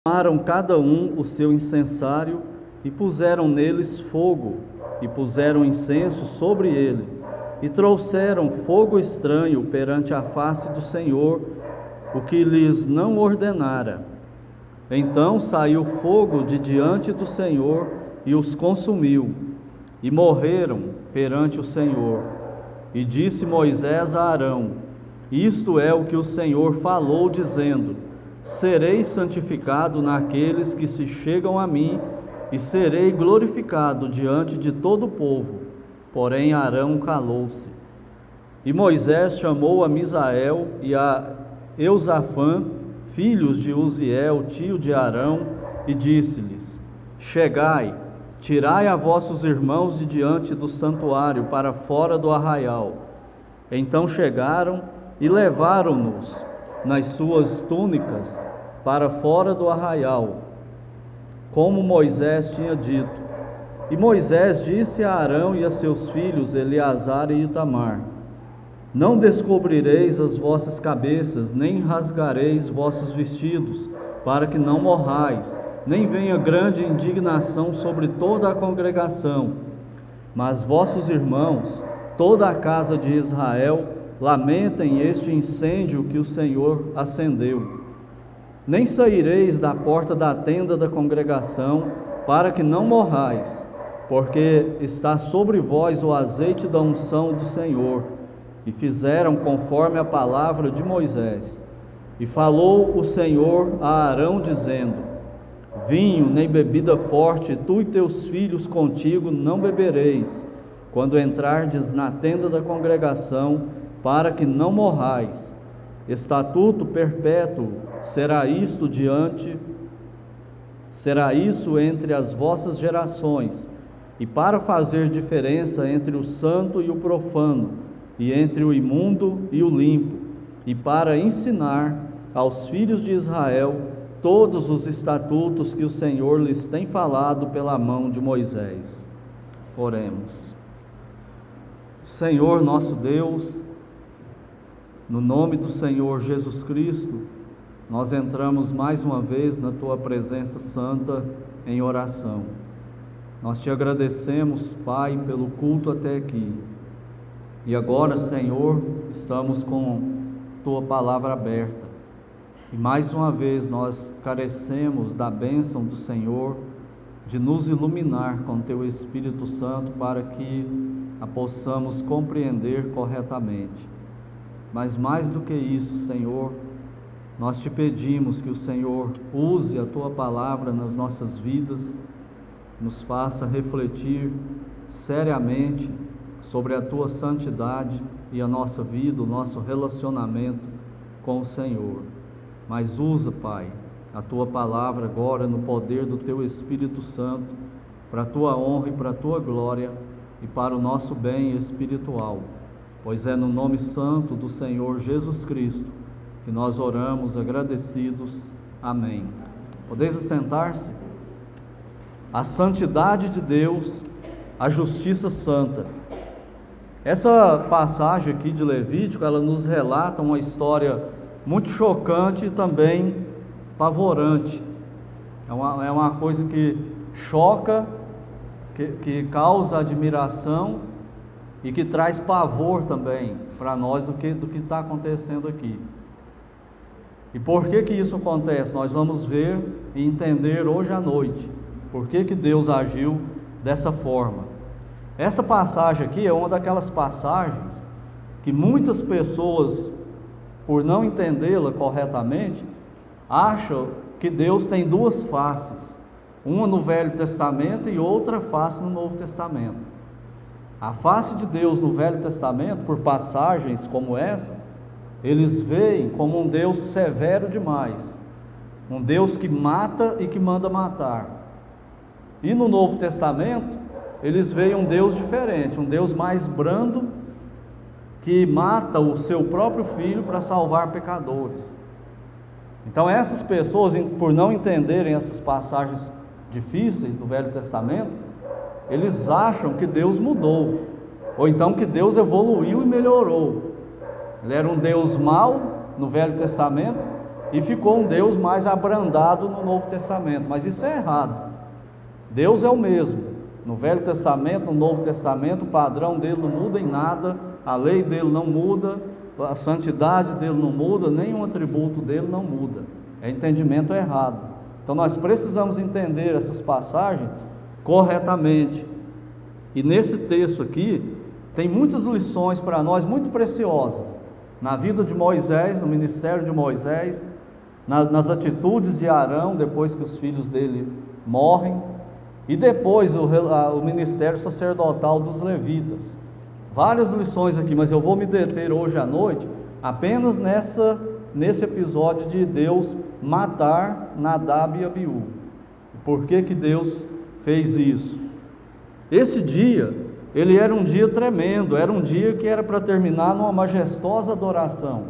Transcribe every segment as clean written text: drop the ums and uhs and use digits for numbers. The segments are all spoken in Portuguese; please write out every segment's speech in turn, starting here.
Tomaram cada um o seu incensário e puseram neles fogo, e puseram incenso sobre ele, e trouxeram fogo estranho perante a face do Senhor, o que lhes não ordenara. Então saiu fogo de diante do Senhor e os consumiu, e morreram perante o Senhor. E disse Moisés a Arão: Isto é o que o Senhor falou, dizendo: Serei santificado naqueles que se chegam a mim, e serei glorificado diante de todo o povo. Porém Arão calou-se. E Moisés chamou a Misael e a Eusafã, filhos de Uziel, tio de Arão, e disse-lhes: Chegai, tirai a vossos irmãos de diante do santuário para fora do arraial. Então chegaram e levaram-nos nas suas túnicas para fora do arraial, como Moisés tinha dito. E Moisés disse a Arão e a seus filhos Eleazar e Itamar: Não descobrireis as vossas cabeças, nem rasgareis vossos vestidos, para que não morrais, nem venha grande indignação sobre toda a congregação. Mas vossos irmãos, toda a casa de Israel, lamentem este incêndio que o Senhor acendeu. Nem saireis da porta da tenda da congregação, para que não morrais, porque está sobre vós o azeite da unção do Senhor. E fizeram conforme a palavra de Moisés. E falou o Senhor a Arão, dizendo: Vinho nem bebida forte, tu e teus filhos contigo não bebereis, quando entrardes na tenda da congregação, para que não morrais. Estatuto perpétuo será isso entre as vossas gerações, e para fazer diferença entre o santo e o profano, e entre o imundo e o limpo, e para ensinar aos filhos de Israel todos os estatutos que o Senhor lhes tem falado pela mão de Moisés. Oremos. Senhor nosso Deus, no nome do Senhor Jesus Cristo, nós entramos mais uma vez na Tua presença santa em oração. Nós Te agradecemos, Pai, pelo culto até aqui. E agora, Senhor, estamos com Tua palavra aberta. E mais uma vez nós carecemos da bênção do Senhor, de nos iluminar com Teu Espírito Santo para que a possamos compreender corretamente. Mas mais do que isso, Senhor, nós Te pedimos que o Senhor use a Tua palavra nas nossas vidas, nos faça refletir seriamente sobre a Tua santidade e a nossa vida, o nosso relacionamento com o Senhor. Mas usa, Pai, a Tua palavra agora no poder do Teu Espírito Santo, para a Tua honra e para a Tua glória e para o nosso bem espiritual. Pois é no nome santo do Senhor Jesus Cristo que nós oramos agradecidos. Amém. Podeis assentar-se? A santidade de Deus, a justiça santa. Essa passagem aqui de Levítico, ela nos relata uma história muito chocante e também apavorante. É uma coisa que choca, que causa admiração e que traz pavor também para nós do que está acontecendo aqui. E por que isso acontece? Nós vamos ver e entender hoje à noite. Por que Deus agiu dessa forma? Essa passagem aqui é uma daquelas passagens que muitas pessoas, por não entendê-la corretamente, acham que Deus tem duas faces, uma no Velho Testamento e outra face no Novo Testamento. A face de Deus no Velho Testamento, por passagens como essa, eles veem como um Deus severo demais, um Deus que mata e que manda matar. E no Novo Testamento, eles veem um Deus diferente, um Deus mais brando, que mata o seu próprio filho para salvar pecadores. Então essas pessoas, por não entenderem essas passagens difíceis do Velho Testamento, eles acham que Deus mudou, ou então que Deus evoluiu e melhorou. Ele era um Deus mau no Velho Testamento, e ficou um Deus mais abrandado no Novo Testamento, mas isso é errado. Deus é o mesmo, no Velho Testamento, no Novo Testamento, o padrão dele não muda em nada, a lei dele não muda, a santidade dele não muda, nenhum atributo dele não muda, é entendimento errado. Então nós precisamos entender essas passagens corretamente, e nesse texto aqui, tem muitas lições para nós muito preciosas, na vida de Moisés, no ministério de Moisés, nas atitudes de Arão, depois que os filhos dele morrem, e depois o ministério sacerdotal dos levitas. Várias lições aqui, mas eu vou me deter hoje à noite apenas nesse episódio de Deus matar Nadab e Abiú. Por que Deus fez isso? Esse dia, ele era um dia tremendo, era um dia que era para terminar numa majestosa adoração.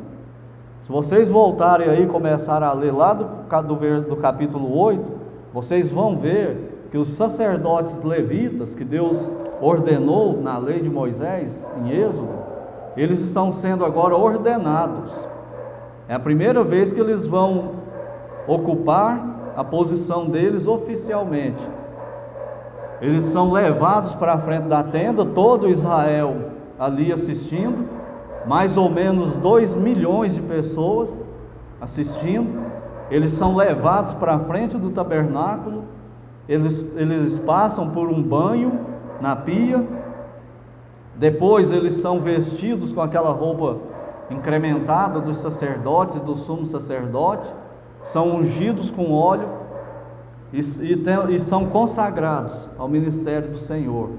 Se vocês voltarem aí e começarem a ler lá do capítulo 8, vocês vão ver que os sacerdotes levitas, que Deus ordenou na lei de Moisés, em Êxodo, eles estão sendo agora ordenados. É a primeira vez que eles vão ocupar a posição deles oficialmente. Eles são levados para a frente da tenda, todo Israel ali assistindo, mais ou menos 2 milhões de pessoas assistindo. Eles são levados para a frente do tabernáculo, eles passam por um banho na pia, depois eles são vestidos com aquela roupa incrementada dos sacerdotes e do sumo sacerdote, são ungidos com óleo e são consagrados ao ministério do Senhor.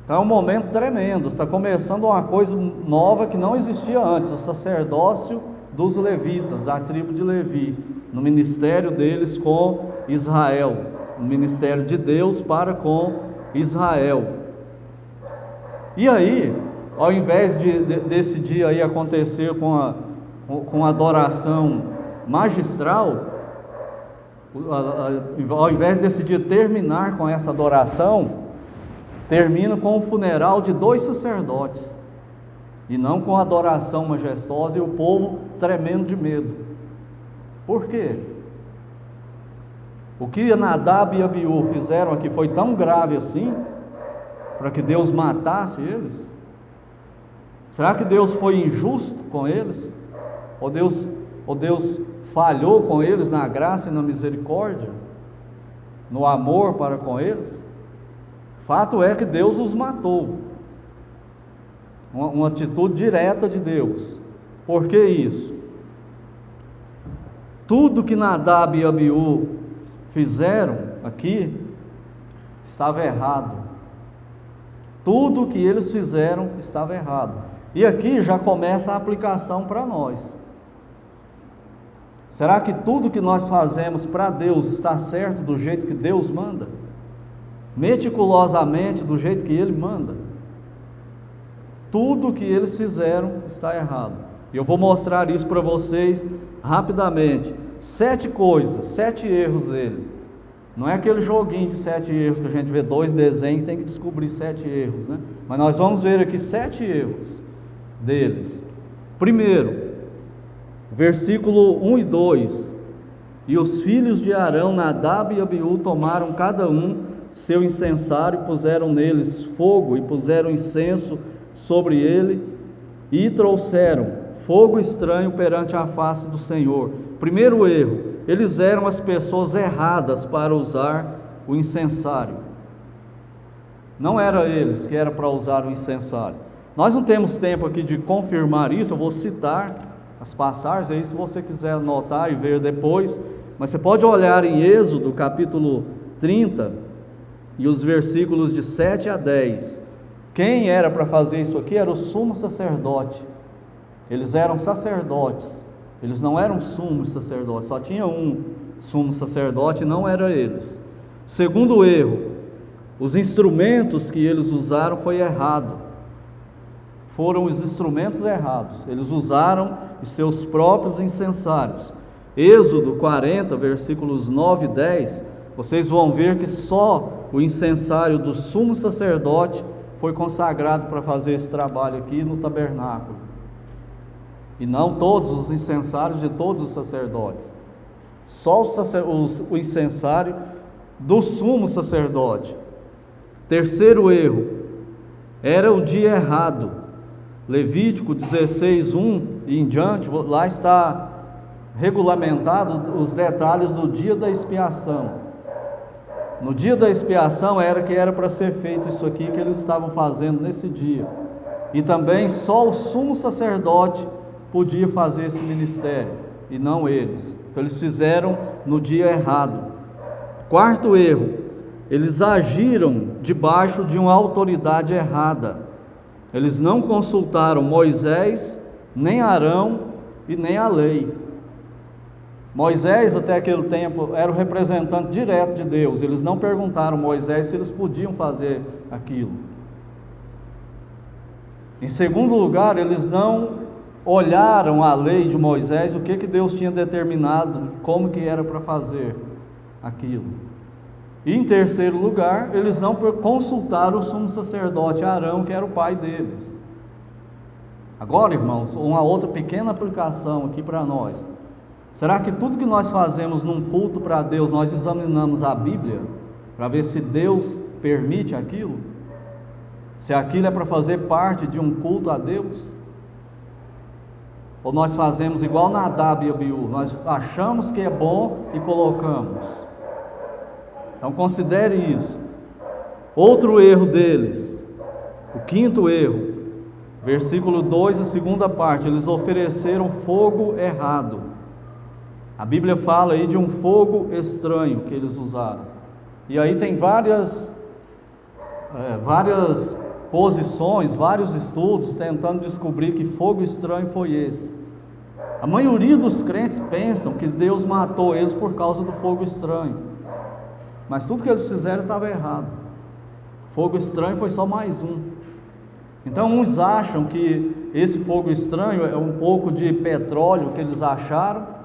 Então é um momento tremendo, está começando uma coisa nova que não existia antes, o sacerdócio dos levitas, da tribo de Levi, no ministério deles com Israel, no ministério de Deus para com Israel. E aí, ao invés desse dia aí acontecer com a adoração magistral, ao invés desse dia terminar com essa adoração, termina com o funeral de 2 sacerdotes, e não com a adoração majestosa e o povo tremendo de medo. Por quê? O que Nadab e Abiú fizeram aqui foi tão grave assim, para que Deus matasse eles? Será que Deus foi injusto com eles? Ou Deus falhou com eles na graça e na misericórdia? No amor para com eles? Fato é que Deus os matou. Uma atitude direta de Deus. Por que isso? Tudo que Nadab e Abiú fizeram aqui estava errado. Tudo que eles fizeram estava errado. E aqui já começa a aplicação para nós. Será que tudo que nós fazemos para Deus está certo do jeito que Deus manda? Meticulosamente do jeito que Ele manda? Tudo que eles fizeram está errado. E eu vou mostrar isso para vocês rapidamente. 7 coisas, 7 erros dele. Não é aquele joguinho de 7 erros que a gente vê 2 desenhos e tem que descobrir 7 erros, né? Mas nós vamos ver aqui 7 erros deles. Primeiro, versículo 1 e 2. E os filhos de Arão, Nadab e Abiú, tomaram cada um seu incensário, puseram neles fogo e puseram incenso sobre ele e trouxeram fogo estranho perante a face do Senhor. Primeiro erro, eles eram as pessoas erradas para usar o incensário. Não era eles que era para usar o incensário. Nós não temos tempo aqui de confirmar isso, eu vou citar as passagens aí se você quiser anotar e ver depois, mas você pode olhar em Êxodo capítulo 30 e os versículos de 7 a 10. Quem era para fazer isso aqui era o sumo sacerdote. Eles eram sacerdotes, eles não eram sumos sacerdotes, só tinha um sumo sacerdote e não era eles. Segundo erro, os instrumentos que eles usaram foi errado. Foram os instrumentos errados, eles usaram os seus próprios incensários. Êxodo 40, versículos 9 e 10, vocês vão ver que só o incensário do sumo sacerdote foi consagrado para fazer esse trabalho aqui no tabernáculo. e não todos os incensários de todos os sacerdotes. Só o incensário do sumo sacerdote. Terceiro erro, era o dia errado. Levítico 16:1 e em diante, lá está regulamentado os detalhes do dia da expiação. No dia da expiação era para ser feito isso aqui que eles estavam fazendo nesse dia. E também só o sumo sacerdote podia fazer esse ministério, e não eles. Então eles fizeram no dia errado. Quarto erro, eles agiram debaixo de uma autoridade errada. Eles não consultaram Moisés, nem Arão e nem a lei. Moisés, até aquele tempo, era o representante direto de Deus. Eles não perguntaram a Moisés se eles podiam fazer aquilo. Em segundo lugar, eles não olharam a lei de Moisés, o que Deus tinha determinado, como que era para fazer aquilo. E em terceiro lugar, eles não consultaram o sumo sacerdote Arão, que era o pai deles. Agora, irmãos, uma outra pequena aplicação aqui para nós. Será que tudo que nós fazemos num culto para Deus, nós examinamos a Bíblia para ver se Deus permite aquilo? Se aquilo é para fazer parte de um culto a Deus? Ou nós fazemos igual Nadab e Abiú, nós achamos que é bom e colocamos? Então considere isso. Outro erro deles, o quinto erro, versículo 2, a segunda parte, eles ofereceram fogo errado. A Bíblia fala aí de um fogo estranho que eles usaram. E aí tem várias posições, vários estudos tentando descobrir que fogo estranho foi esse. A maioria dos crentes pensam que Deus matou eles por causa do fogo estranho. Mas tudo que eles fizeram estava errado. Fogo estranho foi só mais um. Então uns acham que esse fogo estranho é um pouco de petróleo que eles acharam,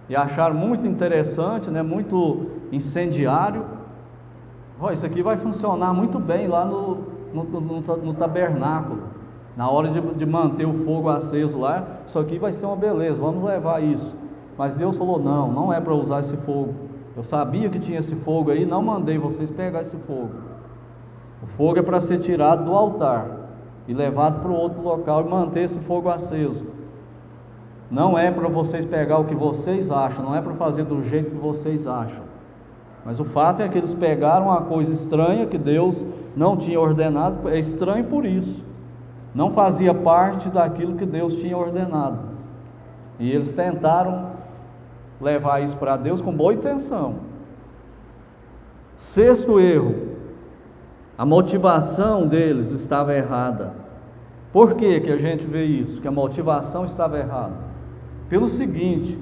e acharam muito interessante, né? Muito incendiário. Isso aqui vai funcionar muito bem lá no tabernáculo. Na hora de manter o fogo aceso lá, isso aqui vai ser uma beleza, vamos levar isso. Mas Deus falou, não é para usar esse fogo. Eu sabia que tinha esse fogo aí, não mandei vocês pegar esse fogo. O fogo é para ser tirado do altar e levado para o outro local e manter esse fogo aceso. Não é para vocês pegar o que vocês acham, não é para fazer do jeito que vocês acham. Mas o fato é que eles pegaram uma coisa estranha que Deus não tinha ordenado, é estranho por isso. Não fazia parte daquilo que Deus tinha ordenado. E eles tentaram levar isso para Deus com boa intenção. Sexto erro, a motivação deles estava errada. Por que a gente vê isso? Que a motivação estava errada? Pelo seguinte,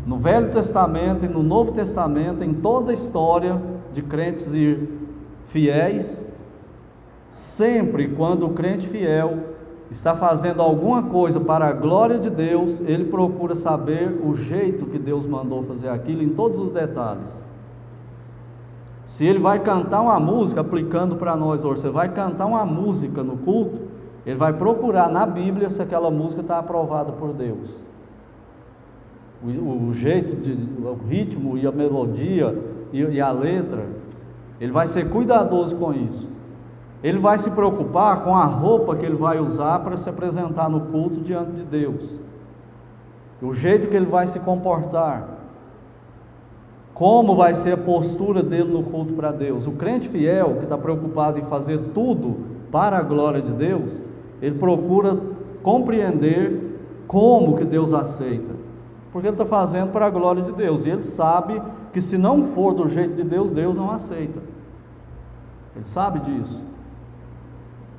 no Velho Testamento e no Novo Testamento, em toda a história de crentes e fiéis, sempre quando o crente fiel está fazendo alguma coisa para a glória de Deus, ele procura saber o jeito que Deus mandou fazer aquilo, em todos os detalhes. Se ele vai cantar uma música, aplicando para nós hoje, você vai cantar uma música no culto, ele vai procurar na Bíblia se aquela música está aprovada por Deus. O jeito, o ritmo e a melodia e a letra, ele vai ser cuidadoso com isso. Ele vai se preocupar com a roupa que ele vai usar para se apresentar no culto diante de Deus, o jeito que ele vai se comportar, como vai ser a postura dele no culto para Deus. O crente fiel, que está preocupado em fazer tudo para a glória de Deus, ele procura compreender como que Deus aceita, porque ele está fazendo para a glória de Deus, e ele sabe que se não for do jeito de Deus, Deus não aceita. Ele sabe disso.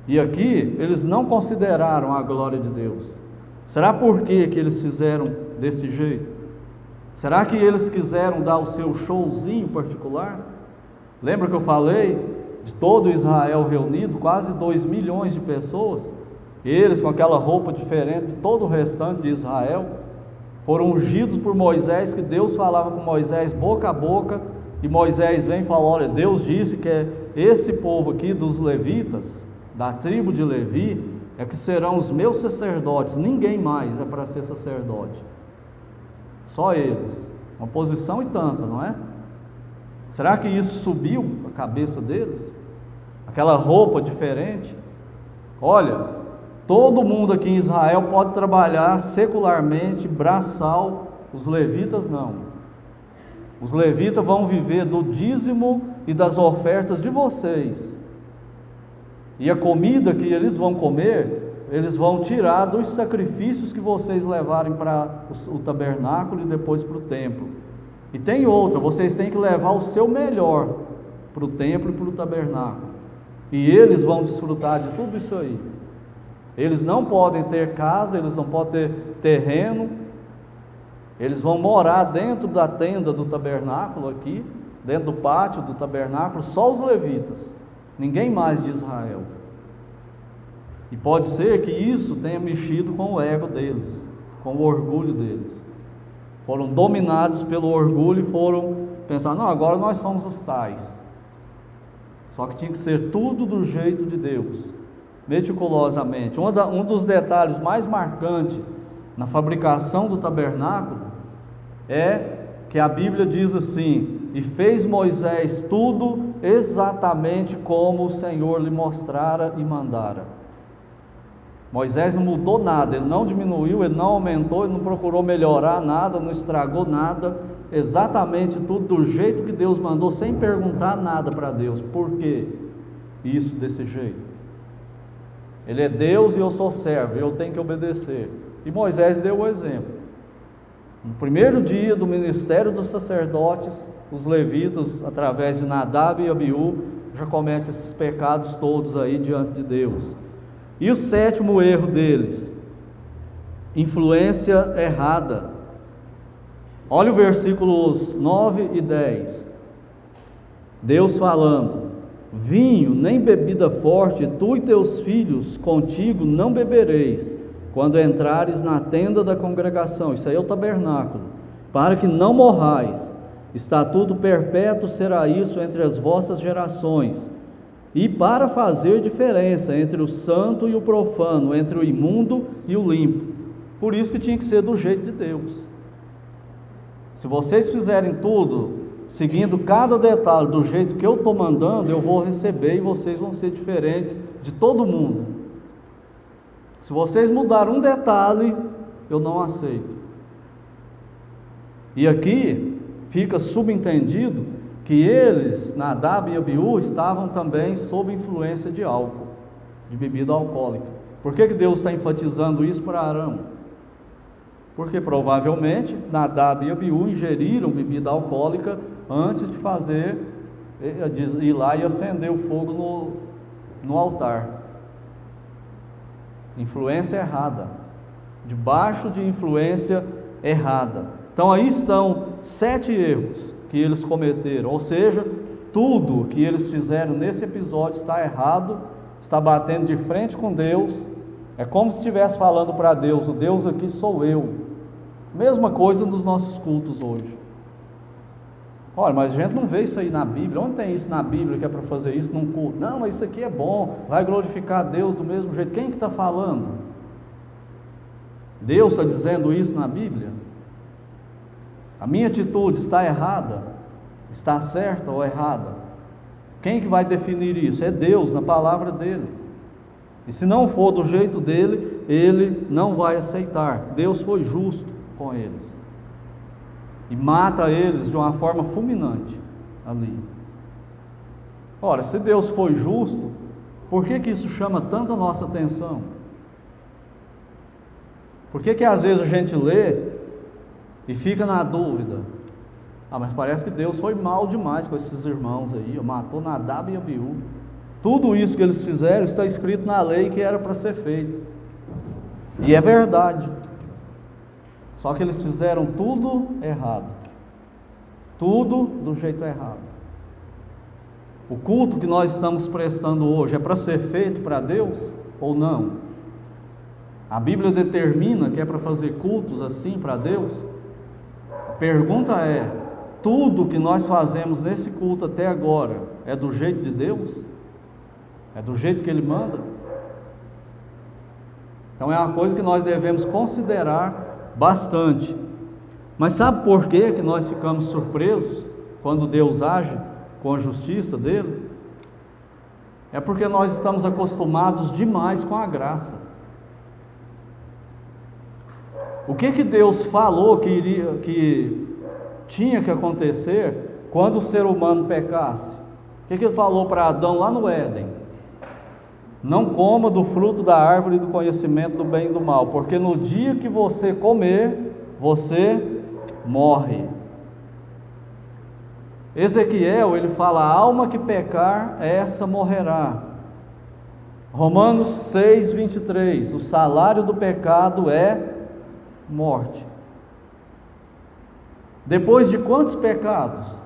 E aqui, eles não consideraram a glória de Deus. Será por que eles fizeram desse jeito? Será que eles quiseram dar o seu showzinho particular? Lembra que eu falei de todo Israel reunido, quase 2 milhões de pessoas? Eles com aquela roupa diferente de todo o restante de Israel, foram ungidos por Moisés, que Deus falava com Moisés boca a boca, e Moisés vem e fala, olha, Deus disse que esse povo aqui dos levitas, da tribo de Levi, é que serão os meus sacerdotes, ninguém mais é para ser sacerdote, só eles. Uma posição e tanta, não é? Será que isso subiu a cabeça deles? Aquela roupa diferente? Olha, todo mundo aqui em Israel pode trabalhar secularmente, braçal, os levitas não. Os levitas vão viver do dízimo e das ofertas de vocês. E a comida que eles vão comer, eles vão tirar dos sacrifícios que vocês levarem para o tabernáculo e depois para o templo. E tem outra, vocês têm que levar o seu melhor para o templo e para o tabernáculo. E eles vão desfrutar de tudo isso aí. Eles não podem ter casa, eles não podem ter terreno. Eles vão morar dentro da tenda do tabernáculo aqui, dentro do pátio do tabernáculo, só os levitas, ninguém mais de Israel. E pode ser que isso tenha mexido com o ego deles, com o orgulho deles. Foram dominados pelo orgulho e foram pensar, não, agora nós somos os tais. Só que tinha que ser tudo do jeito de Deus, meticulosamente. Um dos detalhes mais marcantes na fabricação do tabernáculo é que a Bíblia diz assim: e fez Moisés tudo exatamente como o Senhor lhe mostrara e mandara. Moisés não mudou nada, ele não diminuiu, ele não aumentou, ele não procurou melhorar nada, não estragou nada, exatamente tudo do jeito que Deus mandou, sem perguntar nada para Deus. Por quê isso desse jeito? Ele é Deus e eu sou servo, eu tenho que obedecer. E Moisés deu o exemplo. No primeiro dia do ministério dos sacerdotes, os levitas, através de Nadab e Abiú, já cometem esses pecados todos aí diante de Deus. E o sétimo erro deles, influência errada. Olha o versículos 9 e 10. Deus falando: vinho nem bebida forte, tu e teus filhos contigo não bebereis, quando entrares na tenda da congregação. Isso aí é o tabernáculo. Para que não morrais, estatuto perpétuo será isso entre as vossas gerações. E para fazer diferença entre o santo e o profano, entre o imundo e o limpo. Por isso que tinha que ser do jeito de Deus. Se vocês fizerem tudo, seguindo cada detalhe do jeito que eu estou mandando, eu vou receber e vocês vão ser diferentes de todo mundo. Se vocês mudarem um detalhe, eu não aceito. E aqui fica subentendido que eles, Nadab e Abiú, estavam também sob influência de álcool, de bebida alcoólica. Por que Deus está enfatizando isso para Arão? Porque provavelmente Nadab e Abiú ingeriram bebida alcoólica antes de ir lá e acender o fogo no altar. Influência errada, debaixo de influência errada. Então aí estão 7 erros que eles cometeram, ou seja, tudo que eles fizeram nesse episódio está errado, está batendo de frente com Deus. É como se estivesse falando para Deus: o Deus aqui sou eu. Mesma coisa nos nossos cultos hoje. Olha, mas a gente não vê isso aí na Bíblia. Onde tem isso na Bíblia que é para fazer isso num culto? Não, mas isso aqui é bom, vai glorificar Deus do mesmo jeito. Quem que está falando? Deus está dizendo isso na Bíblia? A minha atitude está errada? Está certa ou errada? Quem que vai definir isso? É Deus, na palavra dele. E se não for do jeito dele, ele não vai aceitar. Deus foi justo com eles e mata eles de uma forma fulminante ali. Ora, se Deus foi justo, por que isso chama tanto a nossa atenção? Por que às vezes a gente lê e fica na dúvida: ah, mas parece que Deus foi mal demais com esses irmãos aí, matou Nadab e Abiú. Tudo isso que eles fizeram está escrito na lei que era para ser feito, e é verdade. Só que eles fizeram tudo errado, tudo do jeito errado. O culto que nós estamos prestando hoje é para ser feito para Deus ou não? A Bíblia determina que é para fazer cultos assim para Deus? A pergunta é: tudo que nós fazemos nesse culto até agora é do jeito de Deus? É do jeito que Ele manda? Então é uma coisa que nós devemos considerar bastante. Mas sabe por que nós ficamos surpresos quando Deus age com a justiça dele? É porque nós estamos acostumados demais com a graça. O que Deus falou que tinha que acontecer quando o ser humano pecasse? O que Ele falou para Adão lá no Éden? Não coma do fruto da árvore do conhecimento do bem e do mal, porque no dia que você comer, você morre. Ezequiel, ele fala: a alma que pecar, essa morrerá. Romanos 6, 23, o salário do pecado é morte. Depois de quantos pecados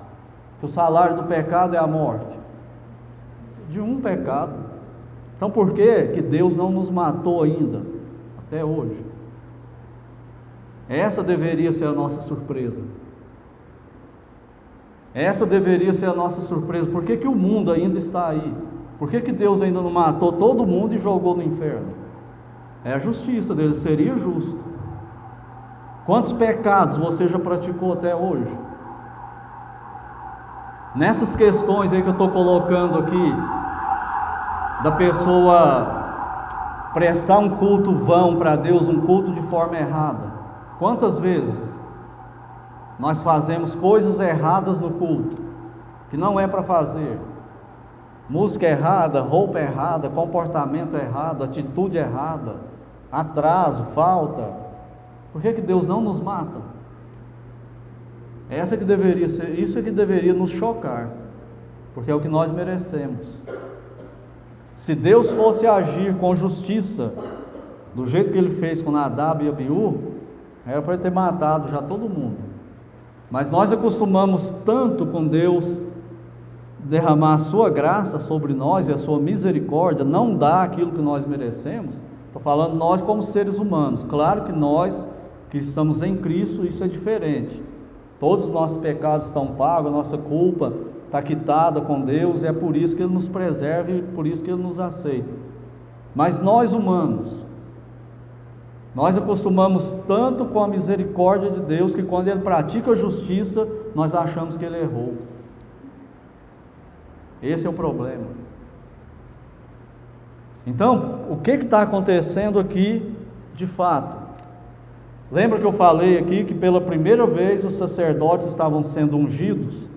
que o salário do pecado é a morte? De um pecado. Então por que Deus não nos matou ainda, até hoje? Essa deveria ser a nossa surpresa. Essa deveria ser a nossa surpresa. Por que o mundo ainda está aí? Por que Deus ainda não matou todo mundo e jogou no inferno? É a justiça dele, seria justo. Quantos pecados você já praticou até hoje? Nessas questões aí que eu estou colocando aqui, da pessoa prestar um culto vão para Deus, um culto de forma errada. Quantas vezes nós fazemos coisas erradas no culto, que não é para fazer? Música errada, roupa errada, comportamento errado, atitude errada, atraso, falta. Por que Deus não nos mata? Essa que deveria ser, isso é que deveria nos chocar, porque é o que nós merecemos. Se Deus fosse agir com justiça, do jeito que Ele fez com Nadab e Abiú, era para Ele ter matado já todo mundo. Mas nós acostumamos tanto com Deus derramar a sua graça sobre nós e a sua misericórdia, não dar aquilo que nós merecemos. Estou falando nós como seres humanos. Claro que nós que estamos em Cristo, isso é diferente. Todos os nossos pecados estão pagos, a nossa culpa está quitada com Deus, e é por isso que Ele nos preserva e por isso que Ele nos aceita. Mas nós humanos, nós acostumamos tanto com a misericórdia de Deus, que quando Ele pratica a justiça, nós achamos que Ele errou. Esse é o problema. Então, o que está acontecendo aqui de fato? Lembra que eu falei aqui que pela primeira vez os sacerdotes estavam sendo ungidos?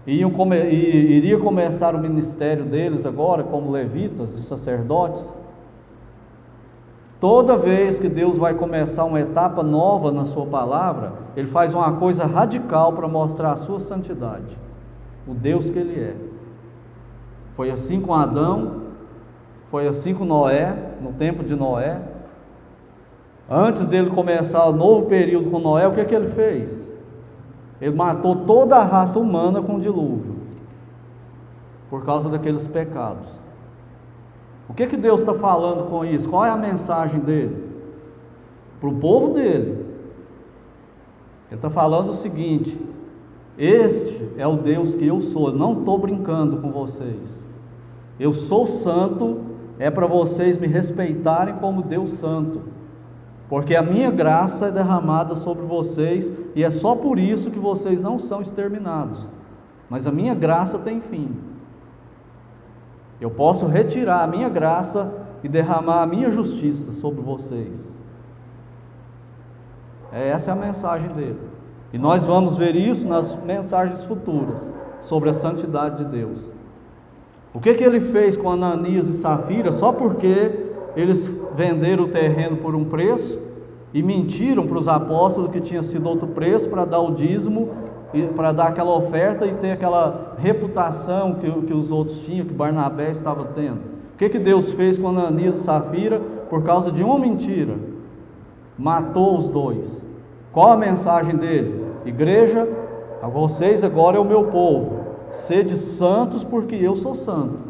E iria começar o ministério deles agora como levitas, de sacerdotes. Toda vez que Deus vai começar uma etapa nova na sua palavra, Ele faz uma coisa radical para mostrar a sua santidade, o Deus que Ele é. Foi assim com Adão, foi assim com Noé, no tempo de Noé. Antes dele começar o novo período com Noé, o que Ele fez? Ele matou toda a raça humana com o dilúvio, por causa daqueles pecados. O que Deus está falando com isso? Qual é a mensagem dele? Para o povo dele. Ele está falando o seguinte: este é o Deus que eu sou, eu não estou brincando com vocês. Eu sou santo, é para vocês me respeitarem como Deus santo, porque a minha graça é derramada sobre vocês, e é só por isso que vocês não são exterminados. Mas a minha graça tem fim. Eu posso retirar a minha graça e derramar a minha justiça sobre vocês. Essa é a mensagem dele. E nós vamos ver isso nas mensagens futuras, sobre a santidade de Deus. O que ele fez com Ananias e Safira, só porque eles venderam o terreno por um preço e mentiram para os apóstolos que tinha sido outro preço, para dar o dízimo, para dar aquela oferta e ter aquela reputação que os outros tinham, que Barnabé estava tendo. O que Deus fez com Ananias e Safira? Por causa de uma mentira, matou os dois. Qual a mensagem dele? Igreja, a vocês agora é o meu povo, sede santos porque eu sou santo.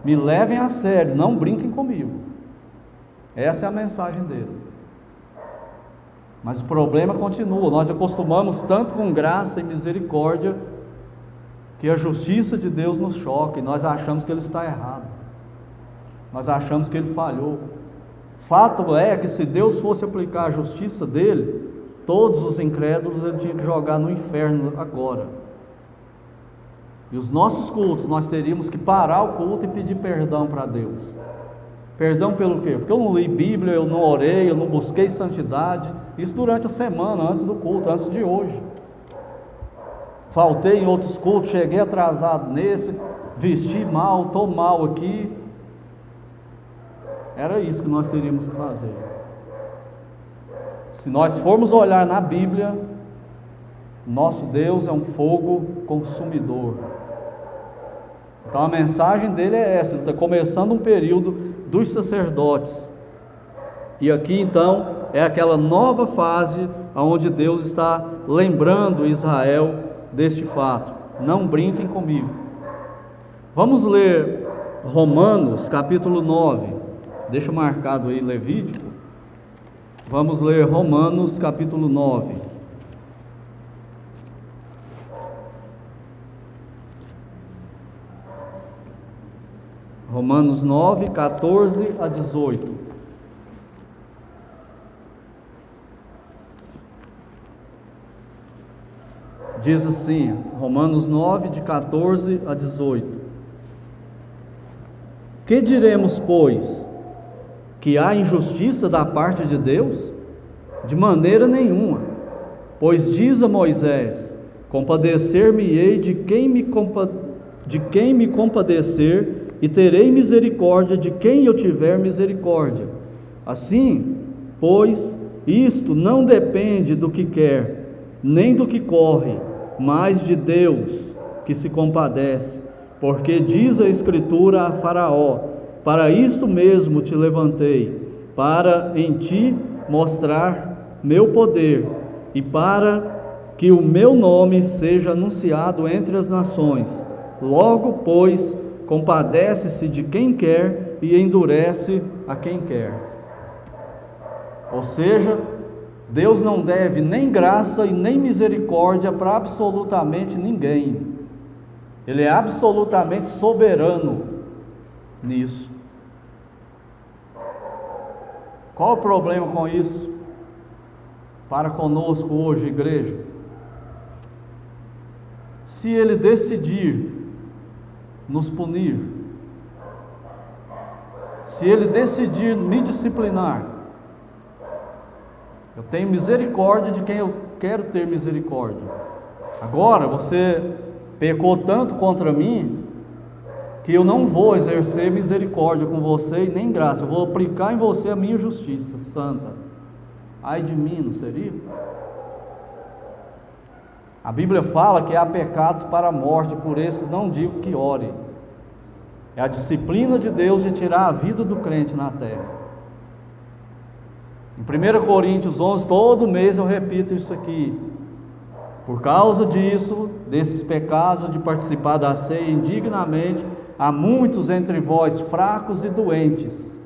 Me levem a sério, não brinquem comigo. Essa é a mensagem dele. Mas o problema continua. Nós acostumamos tanto com graça e misericórdia, que a justiça de Deus nos choca, e nós achamos que Ele está errado. Nós achamos que Ele falhou. Fato é que se Deus fosse aplicar a justiça dele, todos os incrédulos ele tinha que jogar no inferno agora. E os nossos cultos, nós teríamos que parar o culto e pedir perdão para Deus. Perdão pelo quê? Porque eu não li Bíblia, eu não orei, eu não busquei santidade. Isso durante a semana, antes do culto, antes de hoje. Faltei em outros cultos, cheguei atrasado nesse, vesti mal, estou mal aqui. Era isso que nós teríamos que fazer. Se nós formos olhar na Bíblia, nosso Deus é um fogo consumidor. Então a mensagem dele é essa, ele está começando um período dos sacerdotes. E aqui então é aquela nova fase onde Deus está lembrando Israel deste fato. Não brinquem comigo. Vamos ler Romanos capítulo 9. Deixa marcado aí Levítico. Vamos ler Romanos capítulo 9. Romanos 9, 14 a 18. Diz assim, Romanos 9, de 14 a 18. Que diremos, pois? Que há injustiça da parte de Deus? De maneira nenhuma. Pois diz a Moisés: compadecer-me-ei de quem me compadecer, e terei misericórdia de quem eu tiver misericórdia. Assim, pois, isto não depende do que quer, nem do que corre, mas de Deus, que se compadece. Porque diz a Escritura a Faraó: para isto mesmo te levantei, para em ti mostrar meu poder, e para que o meu nome seja anunciado entre as nações. Logo, pois, compadece-se de quem quer e endurece a quem quer. Ou seja, Deus não deve nem graça e nem misericórdia para absolutamente ninguém. Ele é absolutamente soberano nisso. Qual o problema com isso? Para conosco hoje, igreja. Se Ele decidir nos punir, se Ele decidir me disciplinar, eu tenho misericórdia de quem eu quero ter misericórdia. Agora, você pecou tanto contra mim, que eu não vou exercer misericórdia com você e nem graça, eu vou aplicar em você a minha justiça santa. Ai de mim, não seria? A Bíblia fala que há pecados para a morte, por esses não digo que ore. É a disciplina de Deus de tirar a vida do crente na terra. Em 1 Coríntios 11, todo mês eu repito isso aqui. Por causa disso, desses pecados, de participar da ceia indignamente, há muitos entre vós fracos e doentes.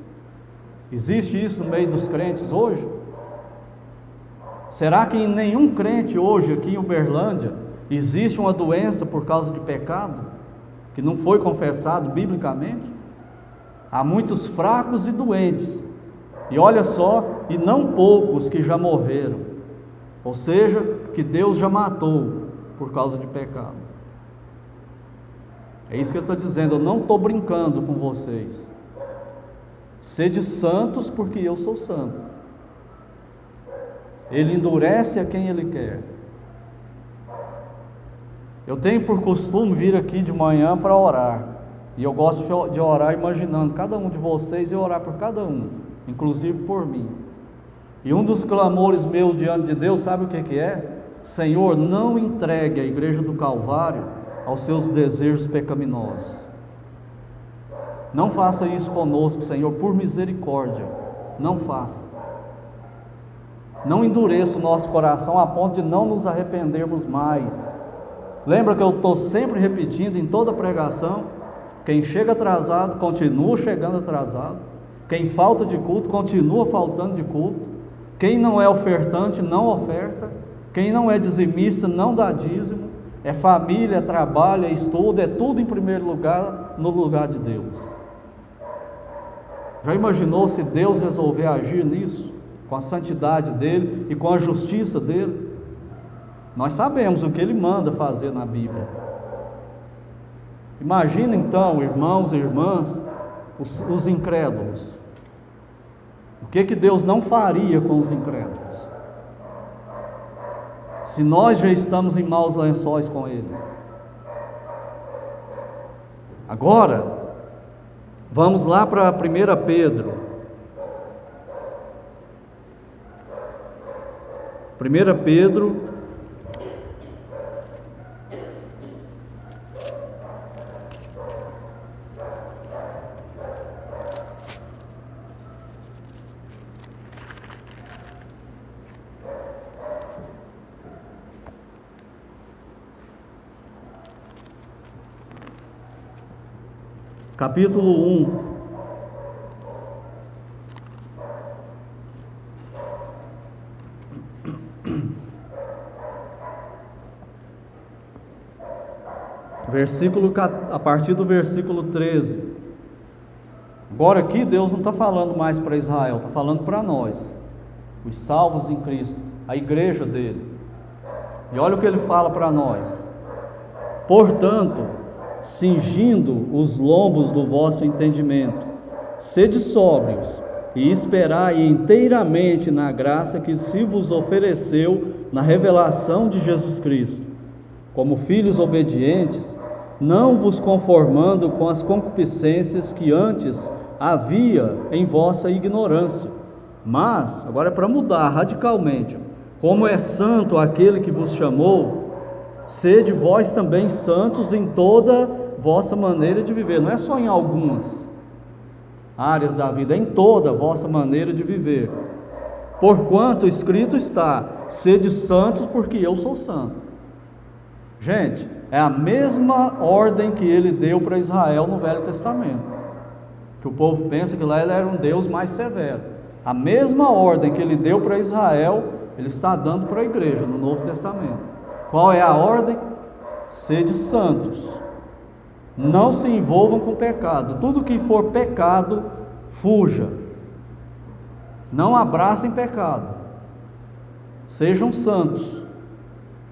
Existe isso no meio dos crentes hoje? Será que em nenhum crente hoje aqui em Uberlândia existe uma doença por causa de pecado que não foi confessado biblicamente? Há muitos fracos e doentes, e olha só, e não poucos que já morreram, ou seja, que Deus já matou por causa de pecado. É isso que ele está dizendo, eu não estou brincando com vocês. Sede santos porque eu sou santo. Ele endurece a quem Ele quer. Eu tenho por costume vir aqui de manhã para orar. E eu gosto de orar imaginando cada um de vocês e orar por cada um, inclusive por mim. E um dos clamores meus diante de Deus, sabe o que é? Senhor, não entregue a igreja do Calvário aos seus desejos pecaminosos. Não faça isso conosco, Senhor, por misericórdia. Não faça. Não endureça o nosso coração a ponto de não nos arrependermos mais. Lembra que eu estou sempre repetindo em toda pregação? Quem chega atrasado, continua chegando atrasado. Quem falta de culto, continua faltando de culto. Quem não é ofertante, não oferta. Quem não é dizimista, não dá dízimo. É família, é trabalho, é estudo, é tudo em primeiro lugar, no lugar de Deus. Já imaginou se Deus resolver agir nisso, com a santidade dele e com a justiça dele? Nós sabemos o que ele manda fazer na Bíblia. Imagina então, irmãos e irmãs, os incrédulos. O que Deus não faria com os incrédulos? Se nós já estamos em maus lençóis com ele. Agora, vamos lá para 1 Pedro. 1 Pedro, capítulo 1. A partir do versículo 13. Agora aqui Deus não está falando mais para Israel, está falando para nós, os salvos em Cristo, a igreja dele. E olha o que ele fala para nós: portanto, cingindo os lombos do vosso entendimento, sede sóbrios e esperai inteiramente na graça que se vos ofereceu na revelação de Jesus Cristo. Como filhos obedientes, não vos conformando com as concupiscências que antes havia em vossa ignorância, mas, agora é para mudar radicalmente, como é santo aquele que vos chamou, sede vós também santos em toda vossa maneira de viver. Não é só em algumas áreas da vida, é em toda a vossa maneira de viver. Porquanto escrito está: sede santos, porque eu sou santo. Gente, é a mesma ordem que ele deu para Israel no Velho Testamento, que o povo pensa que lá ele era um Deus mais severo. A mesma ordem que ele deu para Israel, ele está dando para a igreja no Novo Testamento. Qual é a ordem? Sede santos, não se envolvam com pecado. Tudo que for pecado, fuja. Não abracem pecado. Sejam santos.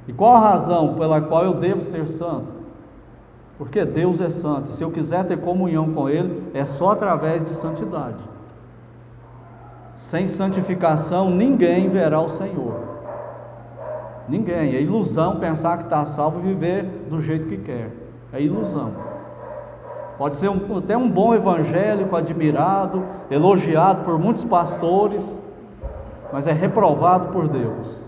E qual a razão pela qual eu devo ser santo? Porque Deus é santo. Se eu quiser ter comunhão com Ele, é só através de santidade. Sem santificação, ninguém verá o Senhor. Ninguém. É ilusão pensar que está salvo e viver do jeito que quer. É ilusão. Pode ser até um bom evangélico, admirado, elogiado por muitos pastores, mas é reprovado por Deus.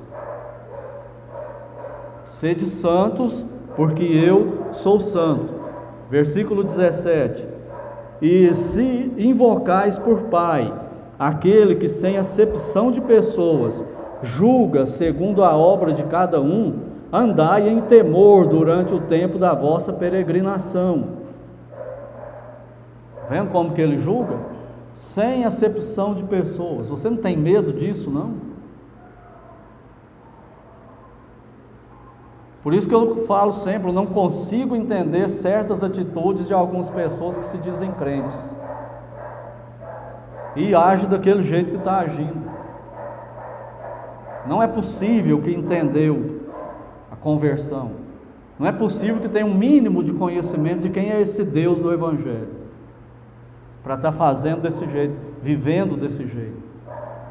Sede santos, porque eu sou santo. Versículo 17. E se invocais por Pai aquele que sem acepção de pessoas julga segundo a obra de cada um, andai em temor durante o tempo da vossa peregrinação. Vendo como que ele julga? Sem acepção de pessoas. Você não tem medo disso, não? Por isso que eu falo sempre, eu não consigo entender certas atitudes de algumas pessoas que se dizem crentes e agem daquele jeito que está agindo. Não é possível que entendeu a conversão. Não é possível que tenha um mínimo de conhecimento de quem é esse Deus do Evangelho, para estar fazendo desse jeito, vivendo desse jeito,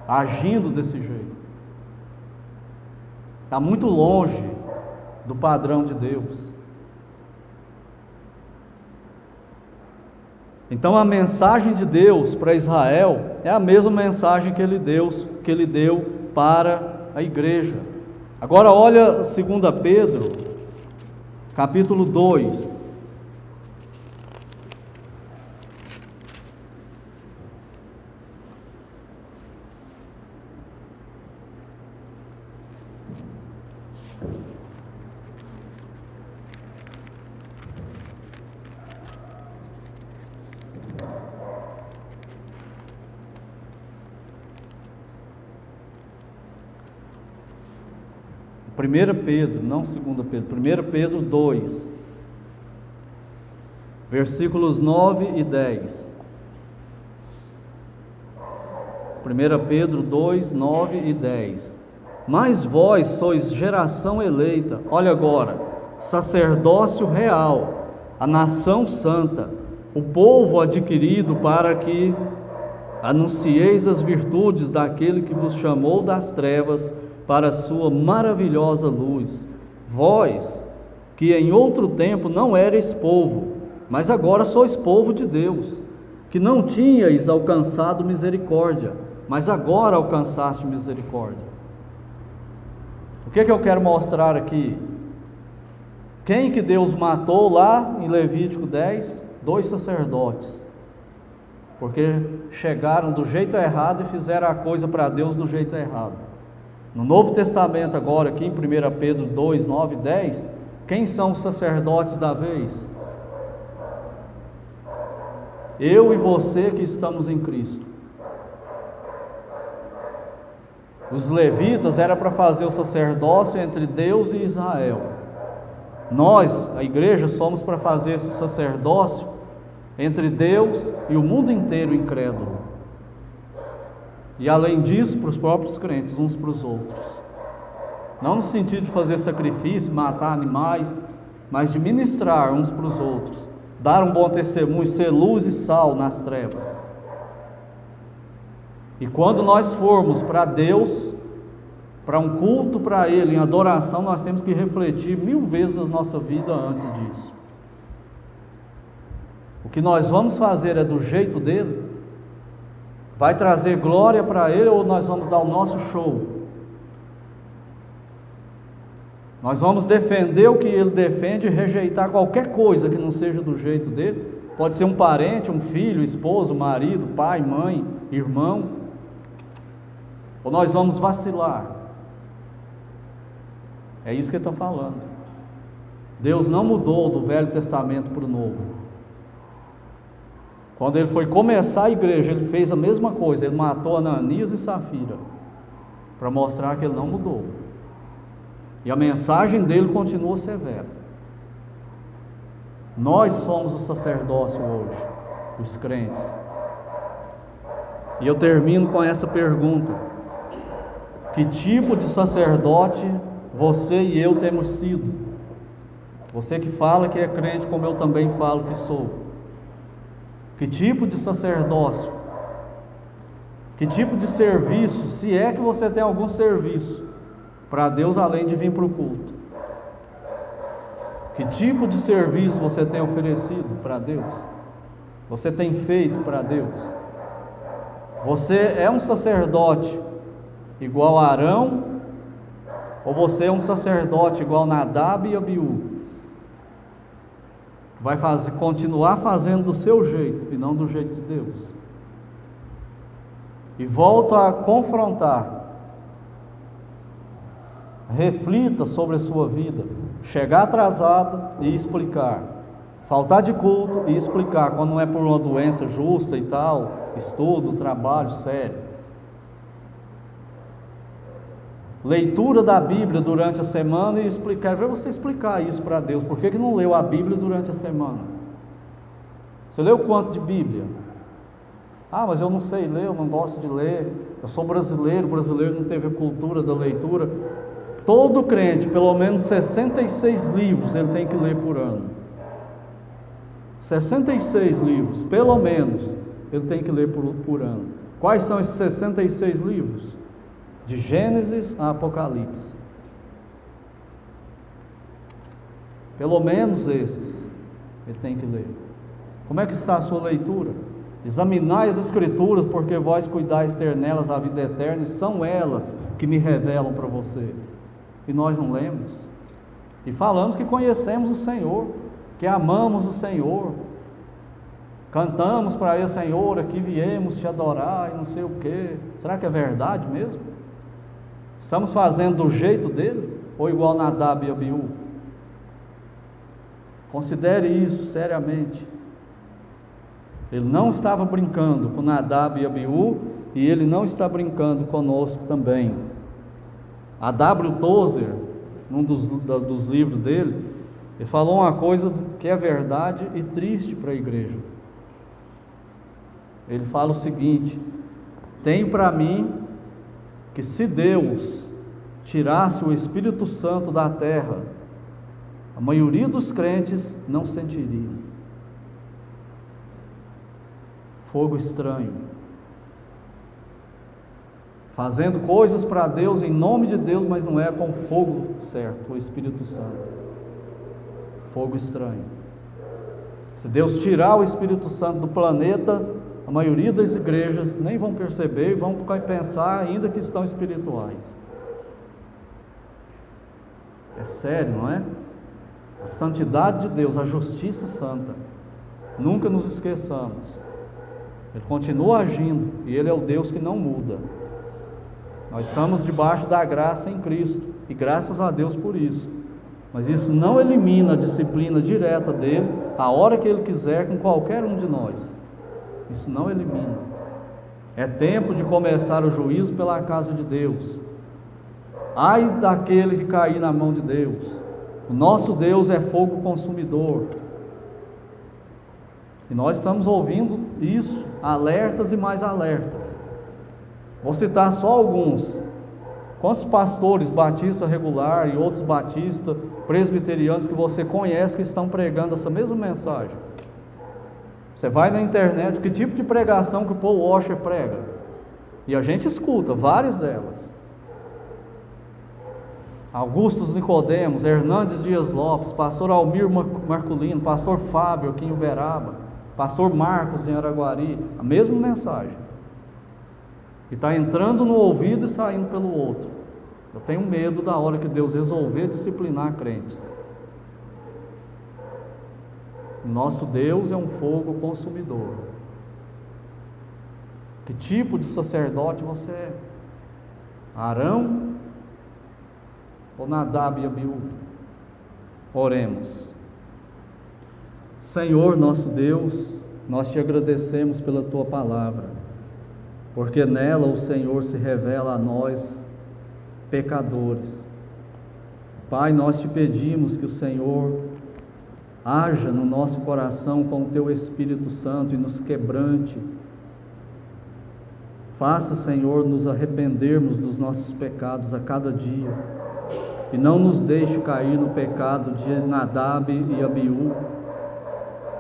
agindo desse jeito. Está muito longe do padrão de Deus. Então a mensagem de Deus para Israel é a mesma mensagem que ele deu para a igreja. Agora olha 2 Pedro, capítulo 2. Primeira Pedro, não 2 Pedro, 1 Pedro 2, versículos 9 e 10. 1 Pedro 2, 9 e 10. Mas vós sois geração eleita, olha agora, sacerdócio real, a nação santa, o povo adquirido para que anuncieis as virtudes daquele que vos chamou das trevas para a sua maravilhosa luz. Vós, que em outro tempo não erais povo, mas agora sois povo de Deus, que não tinhais alcançado misericórdia, mas agora alcançaste misericórdia. O que eu quero mostrar aqui? Quem que Deus matou lá em Levítico 10? 2 sacerdotes, porque chegaram do jeito errado e fizeram a coisa para Deus do jeito errado. No Novo Testamento agora, aqui em 1 Pedro 2, 9 e 10, quem são os sacerdotes da vez? Eu e você que estamos em Cristo. Os levitas era para fazer o sacerdócio entre Deus e Israel. Nós, a igreja, somos para fazer esse sacerdócio entre Deus e o mundo inteiro incrédulo. E além disso, para os próprios crentes, uns para os outros. Não no sentido de fazer sacrifício, matar animais, mas de ministrar uns para os outros, dar um bom testemunho, ser luz e sal nas trevas. E quando nós formos para Deus, para um culto para Ele, em adoração, nós temos que refletir 1000 vezes a nossa vida antes disso. O que nós vamos fazer é do jeito dele? Vai trazer glória para Ele ou nós vamos dar o nosso show? Nós vamos defender o que Ele defende e rejeitar qualquer coisa que não seja do jeito dele? Pode ser um parente, um filho, esposo, marido, pai, mãe, irmão. Ou nós vamos vacilar? É isso que ele está falando. Deus não mudou do Velho Testamento para o Novo. Quando ele foi começar a igreja, ele fez a mesma coisa. Ele matou Ananias e Safira, para mostrar que ele não mudou. E a mensagem dele continua severa. Nós somos o sacerdócio hoje, os crentes. E eu termino com essa pergunta: que tipo de sacerdote você e eu temos sido? Você que fala que é crente, como eu também falo que sou. Que tipo de sacerdócio? Que tipo de serviço, se é que você tem algum serviço para Deus além de vir para o culto? Que tipo de serviço você tem oferecido para Deus? Você tem feito para Deus? Você é um sacerdote igual a Arão, ou você é um sacerdote igual Nadab e Abiú? Vai continuar fazendo do seu jeito e não do jeito de Deus. E volto a confrontar. Reflita sobre a sua vida. Chegar atrasado e explicar. Faltar de culto e explicar. Quando não é por uma doença justa e tal, estudo, trabalho sério. Leitura da Bíblia durante a semana e explicar. Vai você explicar isso para Deus. Por que não leu a Bíblia durante a semana? Você leu quanto de Bíblia? Ah, mas eu não sei ler, eu não gosto de ler. Eu sou brasileiro, o brasileiro não teve a cultura da leitura. Todo crente, pelo menos 66 livros ele tem que ler por ano. 66 livros, pelo menos, ele tem que ler por ano. Quais são esses 66 livros? De Gênesis a Apocalipse. Pelo menos esses ele tem que ler. Como é que está a sua leitura? Examinai as Escrituras, porque vós cuidais ter nelas a vida eterna, e são elas que me revelam para você. E nós não lemos. E falamos que conhecemos o Senhor, que amamos o Senhor. Cantamos para Ele: Senhor, aqui viemos te adorar e não sei o quê. Será que é verdade mesmo? Estamos fazendo do jeito dele? Ou igual Nadab e Abiú? Considere isso seriamente. Ele não estava brincando com Nadab e Abiú, e ele não está brincando conosco também. A W. Tozer, num dos livros dele, ele falou uma coisa que é verdade e triste para a igreja. Ele fala o seguinte: tenho para mim que se Deus tirasse o Espírito Santo da terra, a maioria dos crentes não sentiriam. Fogo estranho, fazendo coisas para Deus, em nome de Deus, mas não é com o fogo certo, o Espírito Santo. Fogo estranho. Se Deus tirar o Espírito Santo do planeta, a maioria das igrejas nem vão perceber e vão pensar ainda que estão espirituais. É sério, não é? A santidade de Deus, a justiça santa, nunca nos esqueçamos. Ele continua agindo e Ele é o Deus que não muda. Nós estamos debaixo da graça em Cristo e graças a Deus por isso. Mas isso não elimina a disciplina direta dele, a hora que Ele quiser, com qualquer um de nós. Isso não elimina. É tempo de começar o juízo pela casa de Deus. Ai daquele que cair na mão de Deus. O nosso Deus é fogo consumidor. E nós estamos ouvindo isso, alertas e mais alertas. Vou citar só alguns. Quantos pastores batistas regular e outros batistas, presbiterianos que você conhece que estão pregando essa mesma mensagem? Você vai na internet, que tipo de pregação que o Paul Washer prega? E a gente escuta várias delas. Augustus Nicodemos, Hernandes Dias Lopes, pastor Almir Marculino, pastor Fábio aqui em Uberaba, pastor Marcos em Araguari, a mesma mensagem. E está entrando no ouvido e saindo pelo outro. Eu tenho medo da hora que Deus resolver disciplinar crentes. Nosso Deus é um fogo consumidor. Que tipo de sacerdote você é? Arão ou Nadab e Abiú? Oremos. Senhor nosso Deus, nós te agradecemos pela tua palavra, porque nela o Senhor se revela a nós, pecadores. Pai, nós te pedimos que o Senhor haja no nosso coração com o teu Espírito Santo e nos quebrante. Faça, Senhor, nos arrependermos dos nossos pecados a cada dia e não nos deixe cair no pecado de Nadab e Abiú,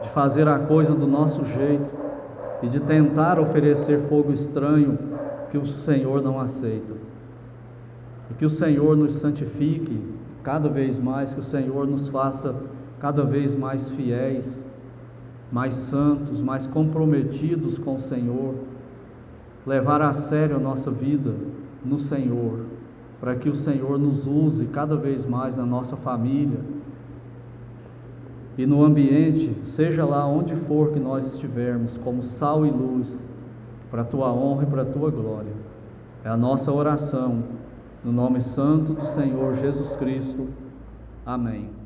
de fazer a coisa do nosso jeito e de tentar oferecer fogo estranho que o Senhor não aceita. E que o Senhor nos santifique cada vez mais, que o Senhor nos faça cada vez mais fiéis, mais santos, mais comprometidos com o Senhor, levar a sério a nossa vida no Senhor, para que o Senhor nos use cada vez mais na nossa família e no ambiente, seja lá onde for que nós estivermos, como sal e luz, para a tua honra e para a tua glória. É a nossa oração, no nome santo do Senhor Jesus Cristo. Amém.